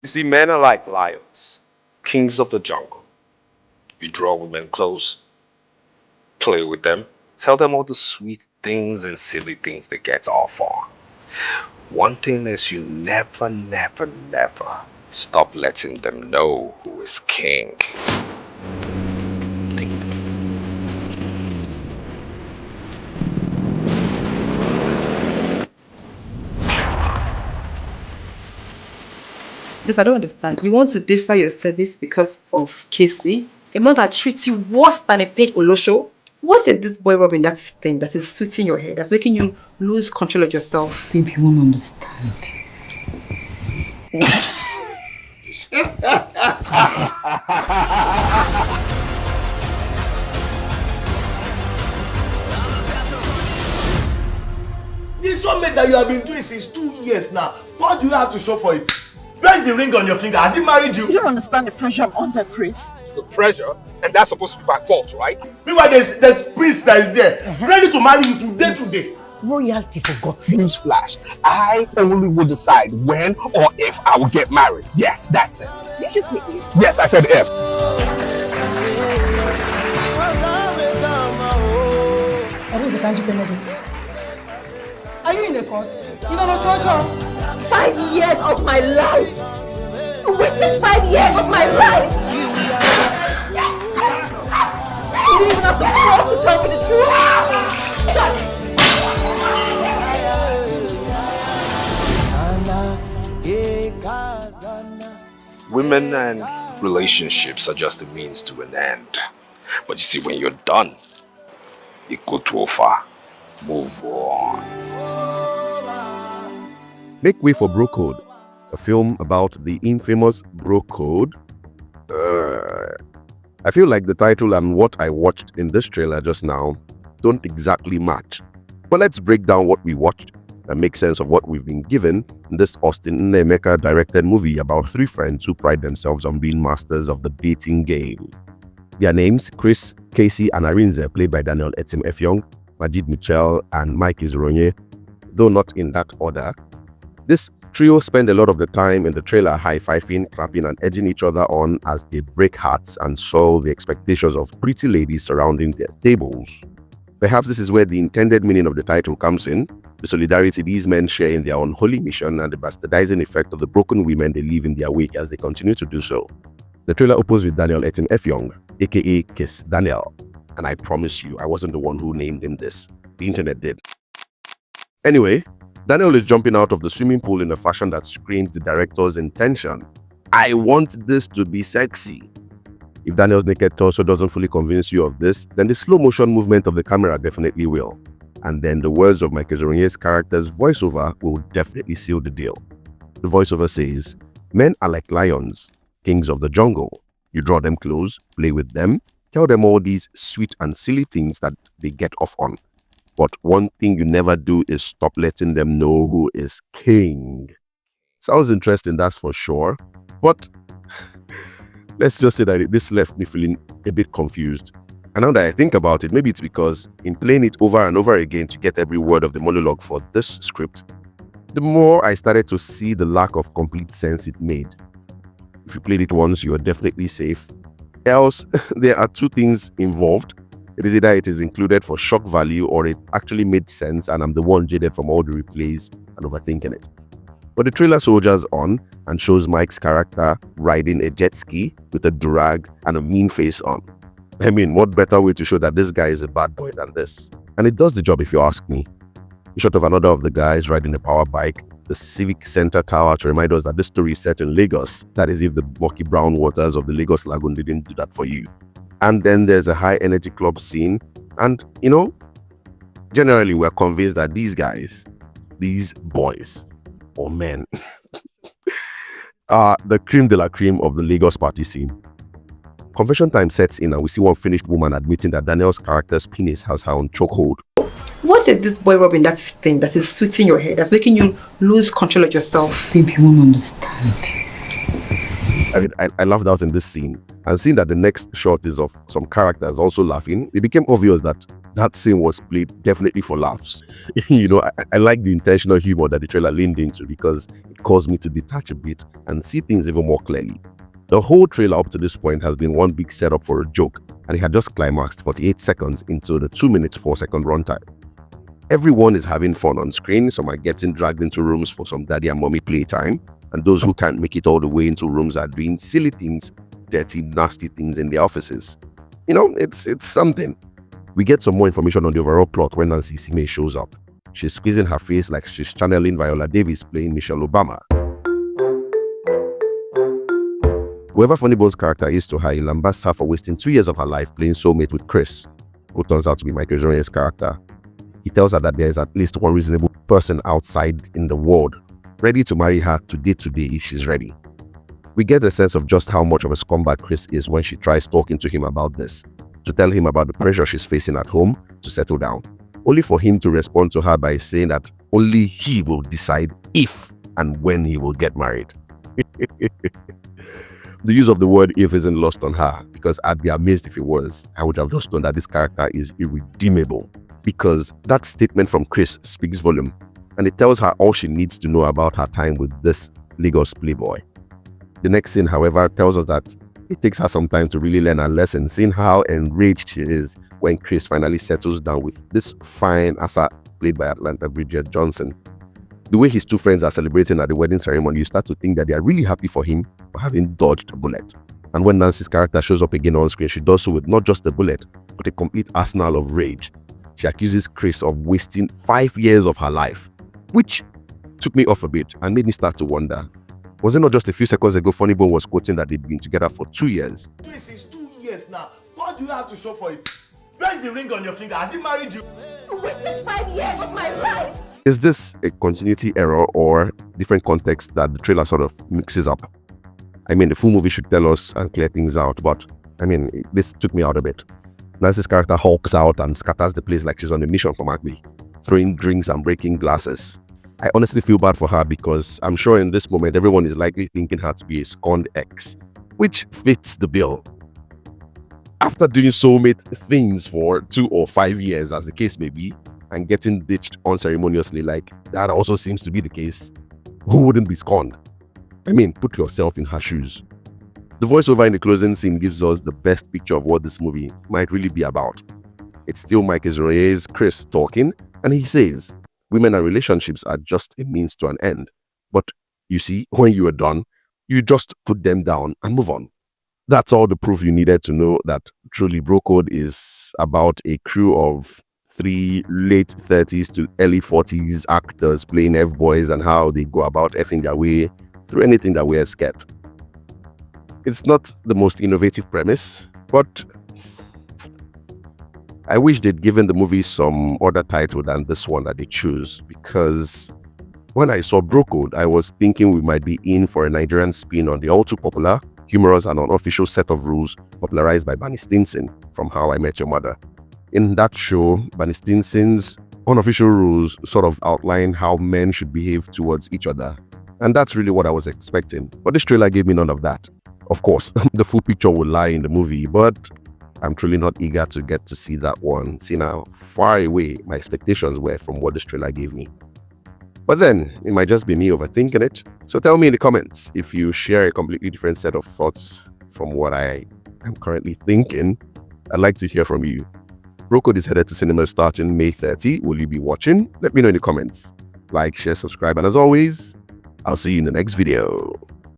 You see, men are like lions, kings of the jungle. You draw women close, play with them, tell them all the sweet things and silly things they get off on. One thing is you never, never, never stop letting them know who is king. Because I don't understand. You want to defer your service because of Casey? A man that treats you worse than a paid Olosho? What is this boy rubbing that thing that is sweeting your head, that's making you lose control of yourself? Babe, you won't understand. This one made that you have been doing since 2 years now. What do you have to show for it? Where's the ring on your finger? Has he married you? You don't understand the pressure I'm under, Chris. The pressure? And that's supposed to be my fault, right? Meanwhile, there's Prince that is there, ready to marry you today. Royalty for God's sake. Newsflash. I only will decide when or if I will get married. Yes, that's it. You just say if. Yes, I said if. Are you in the court? You don't know church? 5 years of my life! You wasted 5 years of my life! You didn't even have to force to tell me the truth! Shut it! Women and relationships are just a means to an end. But you see, when you're done, you go too far. Move on. Make way for Bro Code, a film about the infamous Bro Code. I feel like the title and what I watched in this trailer just now don't exactly match. But let's break down what we watched and make sense of what we've been given in this Austin Nnemeka directed movie about 3 friends who pride themselves on being masters of the dating game. Their names, Chris, Casey, and Arinze, played by Daniel Etim-Effiong, Majid Michel, and Mike Ezuruonye, though not in that order. This trio spend a lot of the time in the trailer high-fiving, clapping, and edging each other on as they break hearts and solve the expectations of pretty ladies surrounding their tables. Perhaps this is where the intended meaning of the title comes in, the solidarity these men share in their unholy mission and the bastardizing effect of the broken women they leave in their wake as they continue to do so. The trailer opens with Daniel Etim-Effiong, aka Kiss Daniel. And I promise you, I wasn't the one who named him this. The internet did. Anyway, Daniel is jumping out of the swimming pool in a fashion that screams the director's intention. I want this to be sexy. If Daniel's naked torso doesn't fully convince you of this, then the slow motion movement of the camera definitely will. And then the words of Mike Ezuruonye's character's voiceover will definitely seal the deal. The voiceover says, "Men are like lions, kings of the jungle. You draw them close, play with them, tell them all these sweet and silly things that they get off on. But one thing you never do is stop letting them know who is king." Sounds interesting, that's for sure. But let's just say that this left me feeling a bit confused. And now that I think about it, maybe it's because in playing it over and over again to get every word of the monologue for this script, the more I started to see the lack of complete sense it made. If you played it once, you're definitely safe. Else, there are 2 things involved. It is either it is included for shock value or it actually made sense and I'm the one jaded from all the replays and overthinking it. But the trailer soldiers on and shows Mike's character riding a jet ski with a durag and a mean face on. I mean, what better way to show that this guy is a bad boy than this? And it does the job if you ask me. A shot of another of the guys riding a power bike, the Civic Center Tower to remind us that this story is set in Lagos. That is if the murky brown waters of the Lagos Lagoon didn't do that for you. And then there's a high energy club scene. And, generally we're convinced that these guys, these boys, or men, are the creme de la creme of the Lagos party scene. Confession time sets in and we see one finished woman admitting that Daniel's character's penis has her on chokehold. What is this boy rubbing that thing that is sweeting your head, that's making you lose control of yourself? Babe, you won't understand. I mean, I laughed out in this scene. And seeing that the next shot is of some characters also laughing, it became obvious that that scene was played definitely for laughs. I like the intentional humor that the trailer leaned into because it caused me to detach a bit and see things even more clearly. The whole trailer up to this point has been one big setup for a joke, and it had just climaxed 48 seconds into the 2 minutes 4-second runtime. Everyone is having fun on screen. Some are getting dragged into rooms for some daddy and mommy playtime, and those who can't make it all the way into rooms are doing silly things, dirty, nasty things in the offices. It's something. We get some more information on the overall plot when Nancy Sime shows up. She's squeezing her face like she's channeling Viola Davis playing Michelle Obama. Whoever Funny Bone's character is to her, he lambasts her for wasting 2 years of her life playing soulmate with Chris, who turns out to be Mike Ezuruonye's character. He tells her that there is at least one reasonable person outside in the world ready to marry her today if she's ready. We get a sense of just how much of a scumbag Chris is when she tries talking to him about this, to tell him about the pressure she's facing at home to settle down, only for him to respond to her by saying that only he will decide if and when he will get married. The use of the word if isn't lost on her, because I'd be amazed if it was. I would have just known that this character is irredeemable, because that statement from Chris speaks volume, and it tells her all she needs to know about her time with this Lagos playboy. The next scene, however, tells us that it takes her some time to really learn her lesson, seeing how enraged she is when Chris finally settles down with this fine Asa played by Atlanta Bridget Johnson. The way his two friends are celebrating at the wedding ceremony, you start to think that they are really happy for him for having dodged a bullet. And when Nancy's character shows up again on screen, she does so with not just a bullet, but a complete arsenal of rage. She accuses Chris of wasting 5 years of her life, which took me off a bit and made me start to wonder, was it not just a few seconds ago Funny Bone was quoting that they'd been together for 2 years? This is 2 years now. What do you have to show for it? Where's the ring on your finger? Has he married you? You wasted 5 years of my life. Is this a continuity error or different context that the trailer sort of mixes up? I mean, the full movie should tell us and clear things out, but this took me out a bit. Nancy's character hulks out and scatters the place like she's on a mission from Acme, throwing drinks and breaking glasses. I honestly feel bad for her because I'm sure in this moment everyone is likely thinking her to be a scorned ex, which fits the bill. After doing soulmate things for 2 or 5 years, as the case may be, and getting ditched unceremoniously like that also seems to be the case, who wouldn't be scorned? Put yourself in her shoes. The voiceover in the closing scene gives us the best picture of what this movie might really be about. It's still Mike Ezuruonye's Chris talking, and he says, women and relationships are just a means to an end. But you see, when you are done, you just put them down and move on. That's all the proof you needed to know that truly Bro Code is about a crew of 3 late 30s to early 40s actors playing F-boys and how they go about effing their way through anything that wears skirt. It's not the most innovative premise, but I wish they'd given the movie some other title than this one that they choose, because when I saw Bro Code, I was thinking we might be in for a Nigerian spin on the all too popular, humorous and unofficial set of rules popularized by Barney Stinson from How I Met Your Mother. In that show, Barney Stinson's unofficial rules sort of outline how men should behave towards each other. And that's really what I was expecting. But this trailer gave me none of that. Of course, the full picture will lie in the movie, but I'm truly not eager to get to see that one, seeing how far away my expectations were from what this trailer gave me. But then, it might just be me overthinking it. So tell me in the comments if you share a completely different set of thoughts from what I am currently thinking. I'd like to hear from you. Bro Code is headed to cinemas starting May 30. Will you be watching? Let me know in the comments. Like, share, subscribe, and as always, I'll see you in the next video.